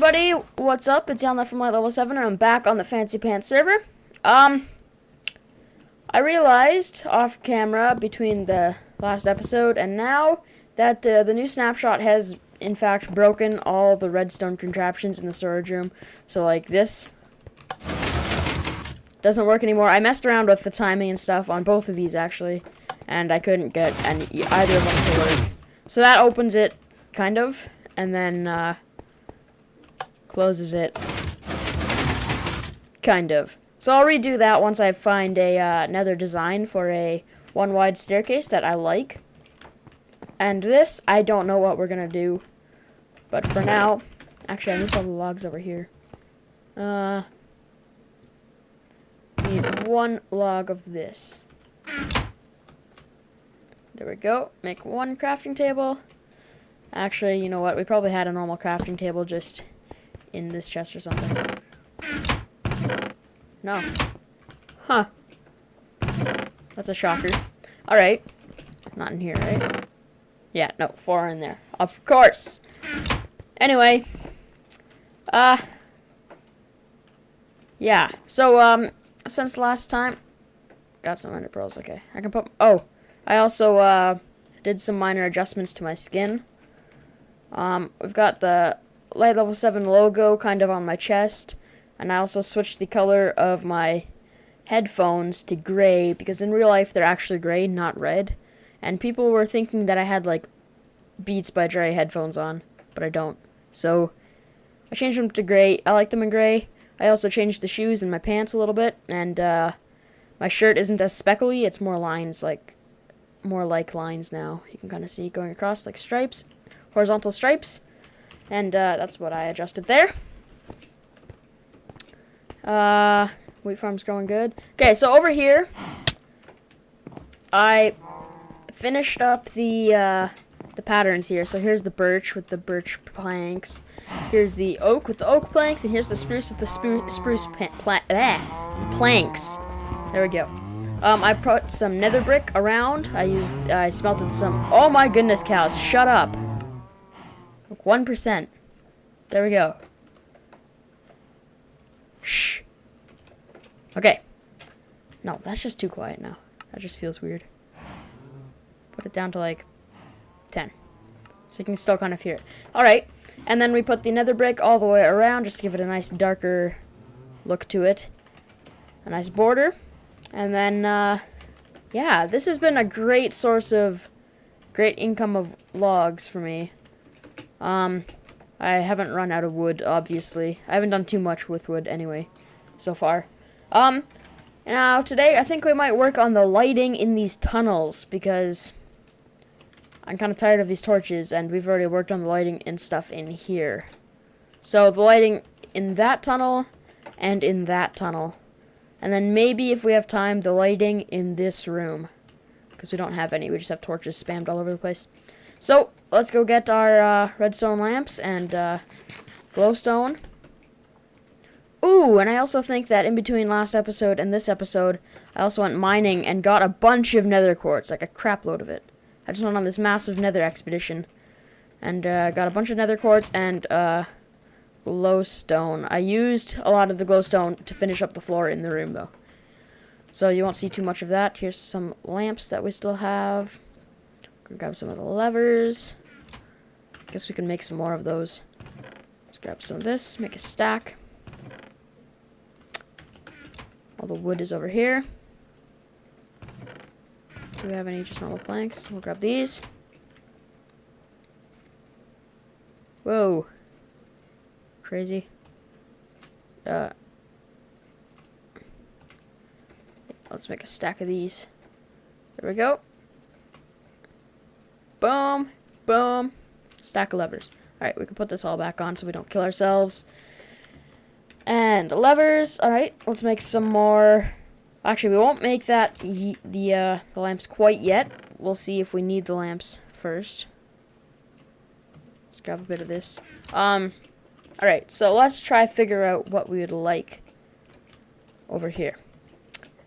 everybody, what's up? It's Yalna from Light Level 7 and I'm back on the Fancy Pants server. I realized off camera between the last episode and now that the new snapshot has in fact broken all the redstone contraptions in the storage room. So like this doesn't work anymore. I messed around with the timing and stuff on both of these actually, and I couldn't get either of them to work. So that opens it, kind of, and then closes it, kind of. So I'll redo that once I find a another design for a one wide staircase that I like. And this, I don't know what we're gonna do, but for now, actually I moved all the logs over here. Need one log of this. There we go. Make one crafting table. Actually, you know what? We probably had a normal crafting table just in this chest or something. No. Huh. That's a shocker. Alright. Not in here, right? Yeah, no, 4 in there. Of course! Anyway. Yeah. So, since last time... Got some ender pearls, okay. I can put... Oh! I also, did some minor adjustments to my skin. We've got the Light Level 7 logo kind of on my chest, and I also switched the color of my headphones to gray, because in real life they're actually gray, not red. And people were thinking that I had, like, Beats by Dre headphones on, but I don't. So, I changed them to gray. I like them in gray. I also changed the shoes and my pants a little bit, and, my shirt isn't as speckly, it's more lines, more like lines now. You can kind of see going across like stripes, horizontal stripes, and that's what I adjusted there. Wheat farm's growing good. Okay, so over here, I finished up the patterns here. So here's the birch with the birch planks. Here's the oak with the oak planks, and here's the spruce with the spruce planks. There we go. I put some nether brick around. I smelted some. Oh my goodness, cows! Shut up. 1%. There we go. Shh. Okay. No, that's just too quiet now. That just feels weird. Put it down to like 10, so you can still kind of hear it. All right, and then we put the nether brick all the way around, just to give it a nice darker look to it. A nice border. And then, yeah, this has been a great source of great income of logs for me. I haven't run out of wood, obviously. I haven't done too much with wood anyway, so far. Now, today, I think we might work on the lighting in these tunnels, because I'm kind of tired of these torches, and we've already worked on the lighting and stuff in here. So, the lighting in that tunnel, and in that tunnel. And then maybe, if we have time, the lighting in this room. Because we don't have any. We just have torches spammed all over the place. So, let's go get our redstone lamps and glowstone. Ooh, and I also think that in between last episode and this episode, I also went mining and got a bunch of nether quartz. Like a crap load of it. I just went on this massive nether expedition. And got a bunch of nether quartz and glowstone. I used a lot of the glowstone to finish up the floor in the room, though. So you won't see too much of that. Here's some lamps that we still have. Gonna grab some of the levers. Guess we can make some more of those. Let's grab some of this, make a stack. All the wood is over here. Do we have any just normal planks? We'll grab these. Whoa. Crazy. Let's make a stack of these. There we go. Boom. Boom. Stack of levers. Alright, we can put this all back on so we don't kill ourselves. And levers. Alright, let's make some more. Actually, we won't make that the lamps quite yet. We'll see if we need the lamps first. Let's grab a bit of this. Alright, so let's try figure out what we would like over here.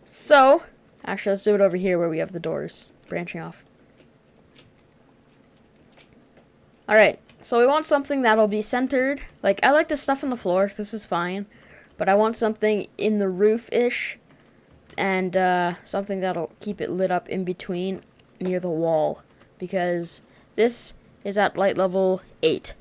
So, actually, let's do it over here where we have the doors branching off. Alright, So we want something that'll be centered. Like, I like this stuff on the floor. This is fine. But I want something in the roof-ish. And something that'll keep it lit up in between near the wall. Because this is at light level 8.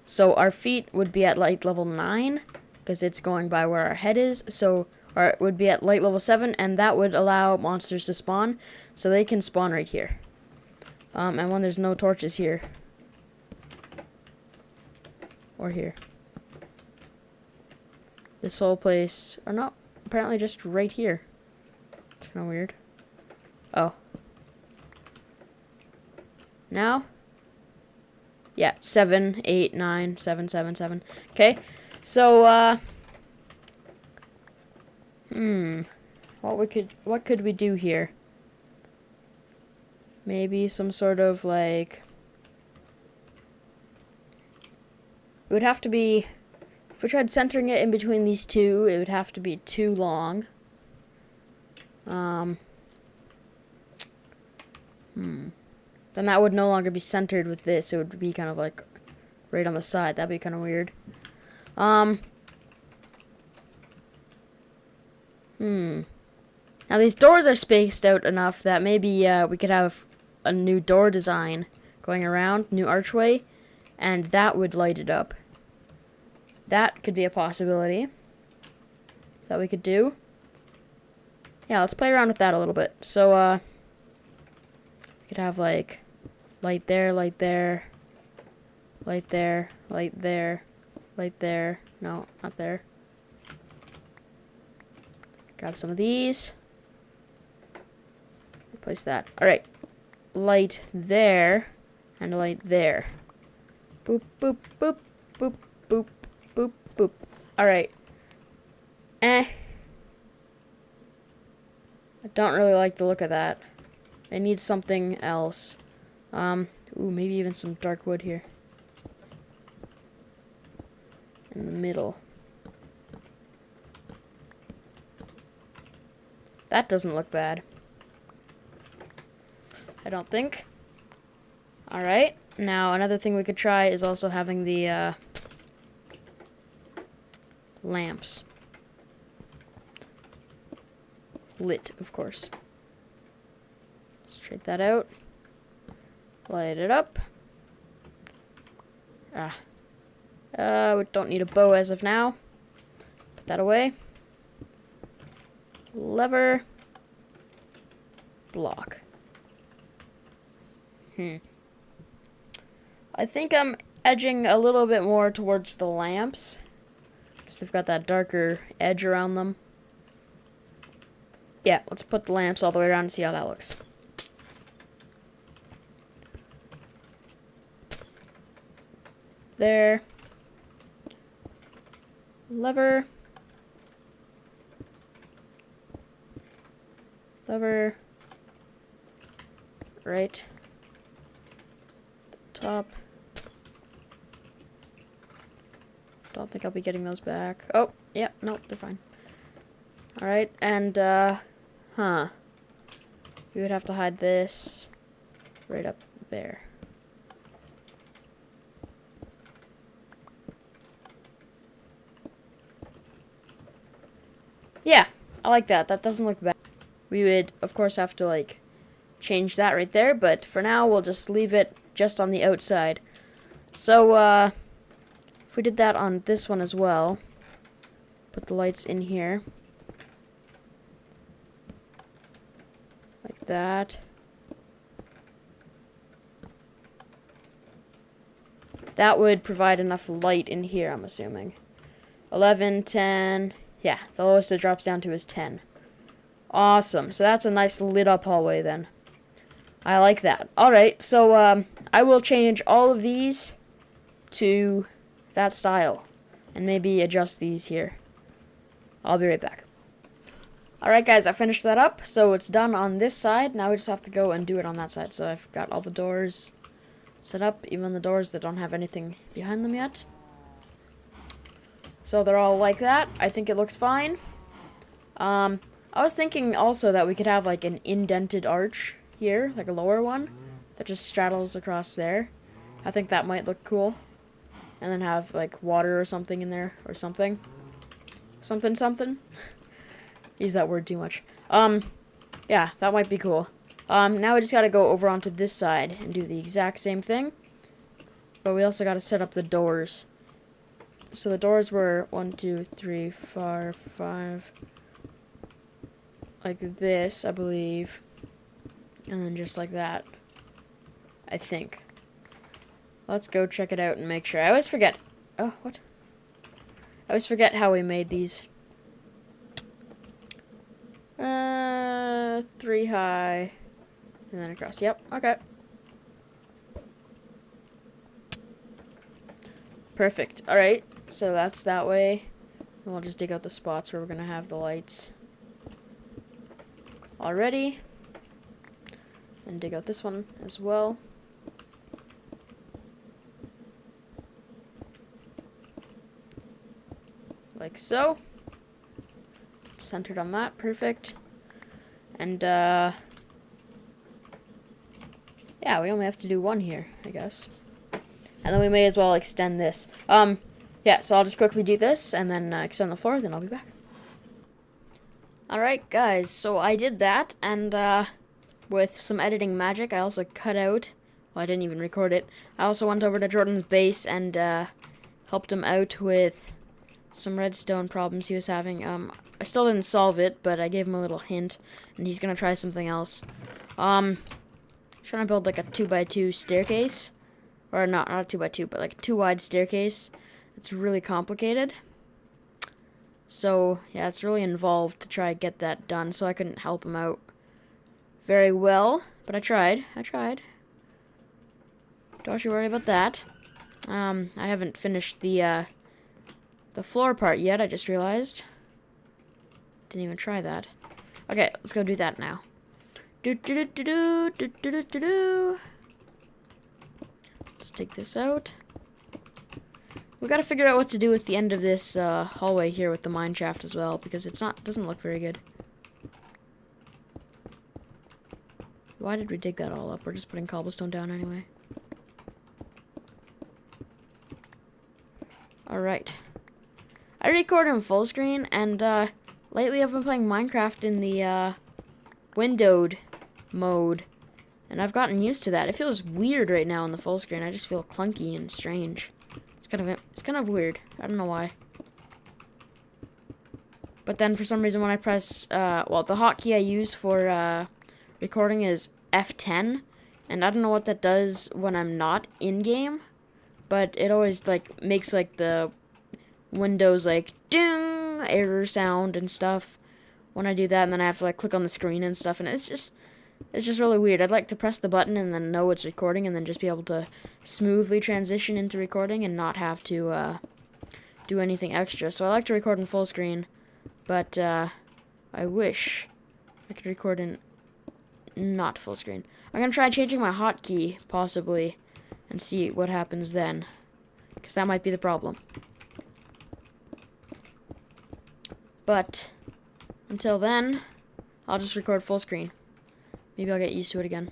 So our feet would be at light level 9. Because it's going by where our head is. So it would be at light level 7. And that would allow monsters to spawn. So they can spawn right here. And when there's no torches here. Or here. This whole place, or not, apparently just right here. It's kind of weird. Oh. Now? Yeah, 7, 8, 9, 7, 7, 7. Okay, so, what could we do here? Maybe some sort of, like, it would have to be, if we tried centering it in between these two, it would have to be too long. Then that would no longer be centered with this. It would be kind of like right on the side. That'd be kind of weird. Now these doors are spaced out enough that maybe we could have a new door design going around, new archway, and that would light it up. That could be a possibility that we could do. Yeah, let's play around with that a little bit. So, we could have, like, light there, light there, light there, light there, light there. No, not there. Grab some of these. Replace that. Alright. Light there, and light there. Boop, boop, boop, boop, boop, boop, boop. Alright. I don't really like the look of that. I need something else. Ooh, maybe even some dark wood here. In the middle. That doesn't look bad. I don't think. Alright. Now, another thing we could try is also having the, lamps. Lit, of course. Straight that out. Light it up. We don't need a bow as of now. Put that away. Lever. Block. I think I'm edging a little bit more towards the lamps. Because they've got that darker edge around them. Yeah, let's put the lamps all the way around and see how that looks. There. Lever. Lever. Right. Top. Don't think I'll be getting those back. Oh, yeah, no, they're fine. Alright, and, we would have to hide this right up there. Yeah, I like that. That doesn't look bad. We would, of course, have to, like, change that right there, but for now, we'll just leave it just on the outside. So, if we did that on this one as well, put the lights in here. Like that. That would provide enough light in here, I'm assuming. 11, 10... Yeah, the lowest it drops down to is 10. Awesome. So that's a nice lit up hallway then. I like that. Alright, so I will change all of these to that style. And maybe adjust these here. I'll be right back. Alright guys, I finished that up. So it's done on this side. Now we just have to go and do it on that side. So I've got all the doors set up. Even the doors that don't have anything behind them yet. So they're all like that. I think it looks fine. I was thinking also that we could have like an indented arch here, like a lower one, that just straddles across there. I think that might look cool. and then have like water or something in there or something. Something. Use that word too much. Yeah, that might be cool. Now we just gotta go over onto this side and do the exact same thing. But we also gotta set up the doors. So the doors were 1, 2, 3, 4, 5. Like this, I believe. And then just like that. I think. Let's go check it out and make sure. I always forget. Oh, what? I always forget how we made these. 3 high. And then across. Yep, okay. Perfect. Alright, so that's that way. And we'll just dig out the spots where we're going to have the lights. Already. And dig out this one as well. Like so. Centered on that. Perfect. And, yeah, we only have to do one here, I guess. And then we may as well extend this. Yeah, so I'll just quickly do this, and then extend the floor, then I'll be back. Alright, guys, so I did that, and, with some editing magic, I also cut out, well, I didn't even record it. I also went over to Jordan's base and, helped him out with some redstone problems he was having. I still didn't solve it, but I gave him a little hint, and he's gonna try something else. Trying to build like a 2x2 staircase, or not a 2x2, but like a 2-wide staircase. It's really complicated. So yeah, it's really involved to try to get that done. So I couldn't help him out very well, but I tried. Don't you worry about that. I haven't finished the floor part yet. I just realized. Didn't even try that. Okay, let's go do that now. Let's take this out. We gotta figure out what to do with the end of this hallway here with the mine shaft as well, because doesn't look very good. Why did we dig that all up? We're just putting cobblestone down anyway. Alright. I record in full screen, and lately I've been playing Minecraft in the windowed mode, and I've gotten used to that. It feels weird right now in the full screen. I just feel clunky and strange. It's kind of weird. I don't know why. But then for some reason when I press well, the hotkey I use for recording is F10, and I don't know what that does when I'm not in game, but it always like makes like the Windows like ding error sound and stuff when I do that, and then I have to like click on the screen and stuff, and it's just really weird. I'd like to press the button and then know it's recording, and then just be able to smoothly transition into recording and not have to do anything extra. So I like to record in full screen, but I wish I could record in not full screen. I'm gonna try changing my hotkey possibly and see what happens then, because that might be the problem. But until then, I'll just record full screen. Maybe I'll get used to it again.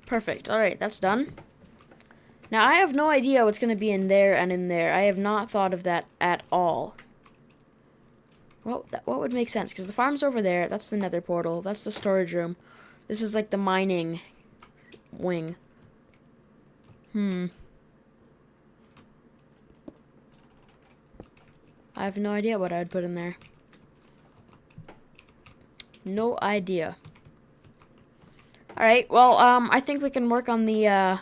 Perfect. Alright, that's done. Now, I have no idea what's going to be in there and in there. I have not thought of that at all. Well, what would make sense? Because the farm's over there. That's the nether portal. That's the storage room. This is like the mining wing. I have no idea what I would put in there. No idea. Alright, well, I think we can work on the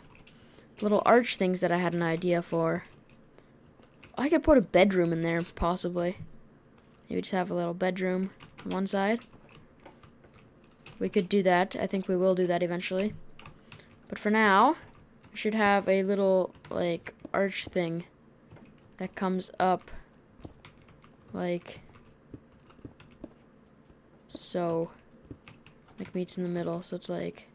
little arch things that I had an idea for. I could put a bedroom in there, possibly. Maybe just have a little bedroom on one side. We could do that. I think we will do that eventually. But for now, we should have a little, like, arch thing that comes up, like, so, like, meets in the middle. So it's like,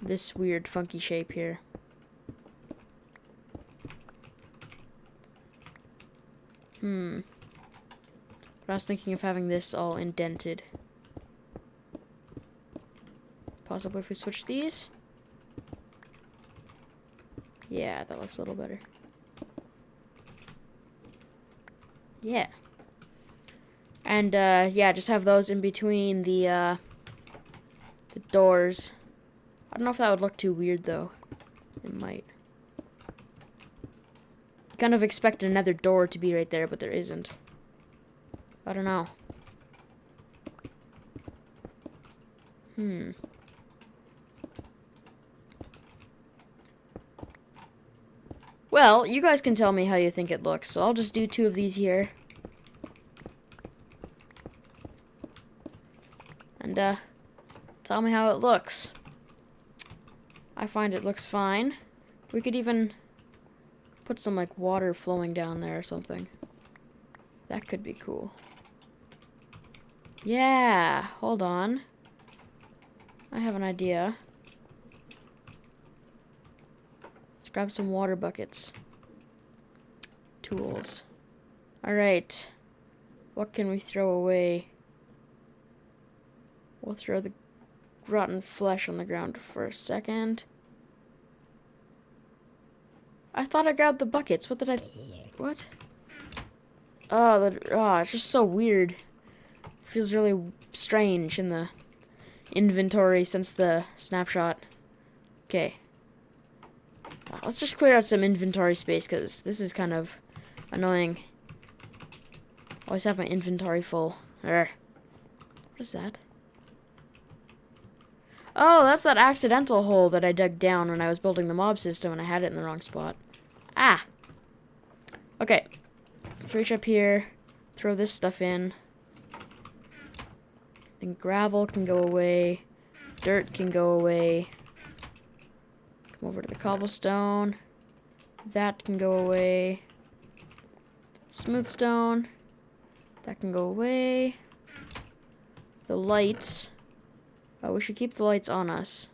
this weird funky shape here. But I was thinking of having this all indented. Possibly if we switch these. Yeah, that looks a little better. Yeah. And, yeah, just have those in between the doors. I don't know if that would look too weird, though. It might. You kind of expect another door to be right there, but there isn't. I don't know. Well, you guys can tell me how you think it looks, so I'll just do 2 of these here. And, tell me how it looks. I find it looks fine. We could even put some, like, water flowing down there or something. That could be cool. Yeah, hold on. I have an idea. Let's grab some water buckets. Tools. Alright. What can we throw away? We'll throw the rotten flesh on the ground for a second. I thought I grabbed the buckets. What did I... What? Oh, it's just so weird. Feels really strange in the inventory since the snapshot. Okay. Let's just clear out some inventory space, because this is kind of annoying. Always have my inventory full. What is that? Oh, that's that accidental hole that I dug down when I was building the mob system and I had it in the wrong spot. Ah! Okay. Let's reach up here. Throw this stuff in. Then gravel can go away. Dirt can go away. Come over to the cobblestone. That can go away. Smooth stone. That can go away. The lights. Oh, we should keep the lights on us,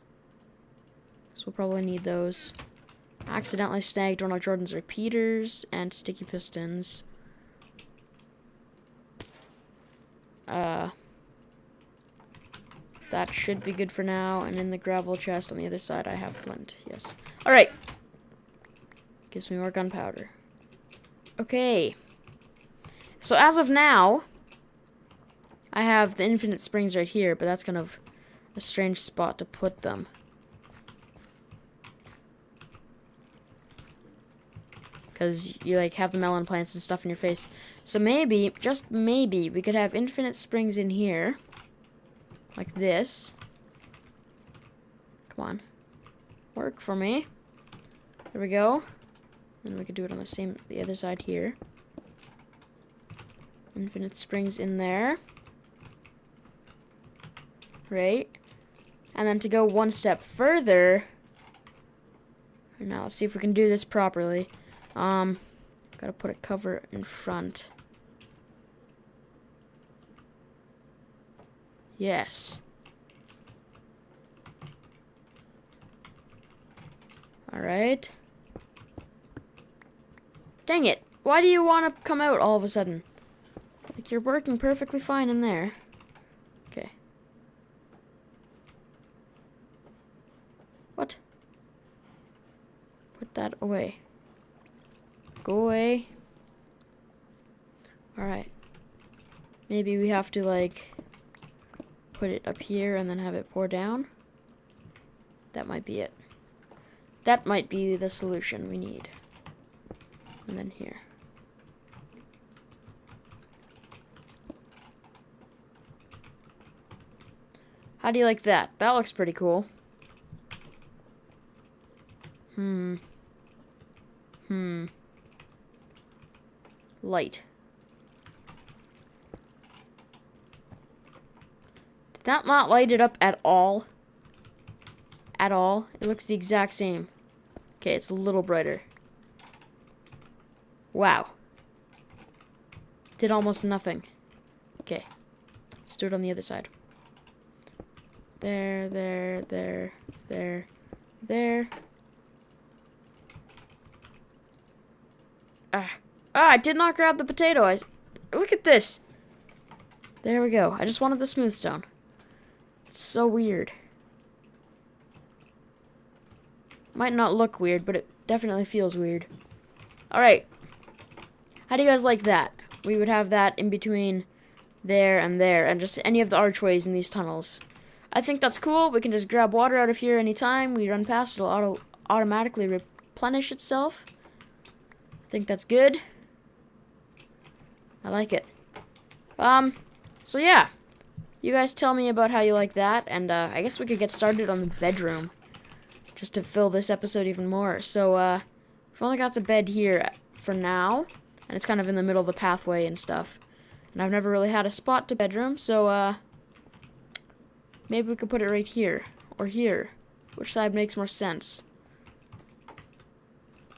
because we'll probably need those. Accidentally snagged one of Jordan's repeaters and sticky pistons. That should be good for now. And in the gravel chest on the other side, I have flint. Yes. Alright. Gives me more gunpowder. Okay. So as of now, I have the infinite springs right here, but that's kind of a strange spot to put them. Because you, like, have the melon plants and stuff in your face. So maybe, just maybe, we could have infinite springs in here. Like this. Come on. Work for me. There we go. And we could do it on the other side here. Infinite springs in there. Right. And then to go one step further. Now let's see if we can do this properly. Gotta put a cover in front. Yes. Alright. Dang it. Why do you want to come out all of a sudden? Like, you're working perfectly fine in there. Okay. What? Put that away. Go away. Alright. Maybe we have to, like, put it up here and then have it pour down. That might be it. That might be the solution we need. And then here. How do you like that? That looks pretty cool. Light. Did that not light it up at all? At all? It looks the exact same. Okay, it's a little brighter. Wow. Did almost nothing. Okay. Let's do it on the other side. There, there, there, there, there. I did not grab the potato. Look at this. There we go. I just wanted the smooth stone. It's so weird. Might not look weird, but it definitely feels weird. Alright. How do you guys like that? We would have that in between there, and just any of the archways in these tunnels. I think that's cool. We can just grab water out of here anytime we run past. It'll automatically replenish itself. I think that's good. I like it. So yeah. You guys tell me about how you like that, and I guess we could get started on the bedroom. Just to fill this episode even more. So, we've only got the bed here for now, and it's kind of in the middle of the pathway and stuff. And I've never really had a spot to bedroom, so, maybe we could put it right here, or here. Which side makes more sense?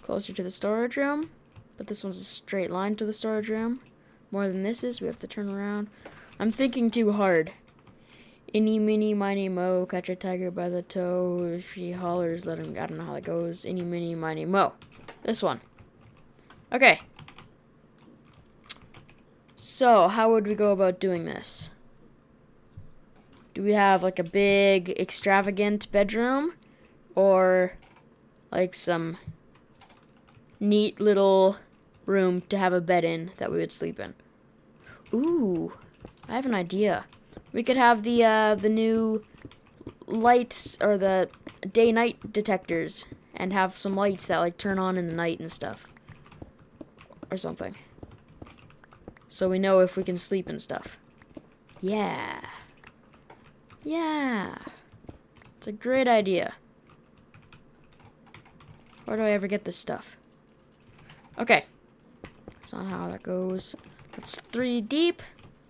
Closer to the storage room, but this one's a straight line to the storage room. More than this is, we have to turn around. I'm thinking too hard. Eeny, meeny, miny, mo, catch a tiger by the toe. If he hollers, let him, I don't know how that goes. Eeny, meeny, miny, mo. This one. Okay. So, how would we go about doing this? Do we have, like, a big, extravagant bedroom? Or, like, some neat little room to have a bed in that we would sleep in? Ooh, I have an idea. We could have the new lights, or the day-night detectors, and have some lights that, like, turn on in the night and stuff. Or something. So we know if we can sleep and stuff. Yeah. Yeah. It's a great idea. Where do I ever get this stuff? Okay. That's not how that goes. That's 3 deep.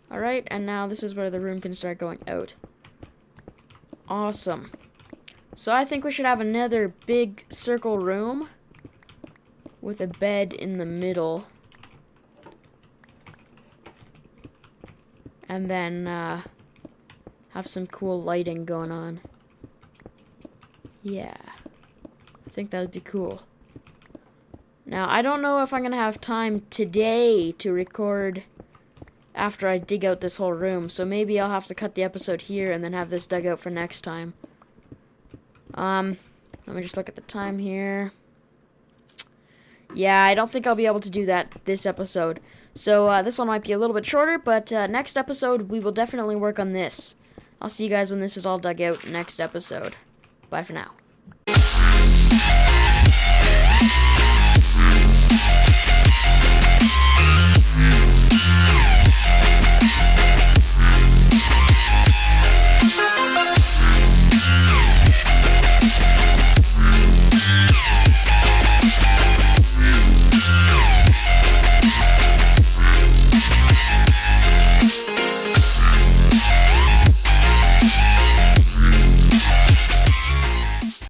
Alright, and now this is where the room can start going out. Awesome. So I think we should have another big circle room with a bed in the middle. And then have some cool lighting going on. Yeah. I think that would be cool. Now, I don't know if I'm going to have time today to record after I dig out this whole room, so maybe I'll have to cut the episode here and then have this dug out for next time. Let me just look at the time here. Yeah, I don't think I'll be able to do that this episode. So, this one might be a little bit shorter, but next episode, we will definitely work on this. I'll see you guys when this is all dug out next episode. Bye for now.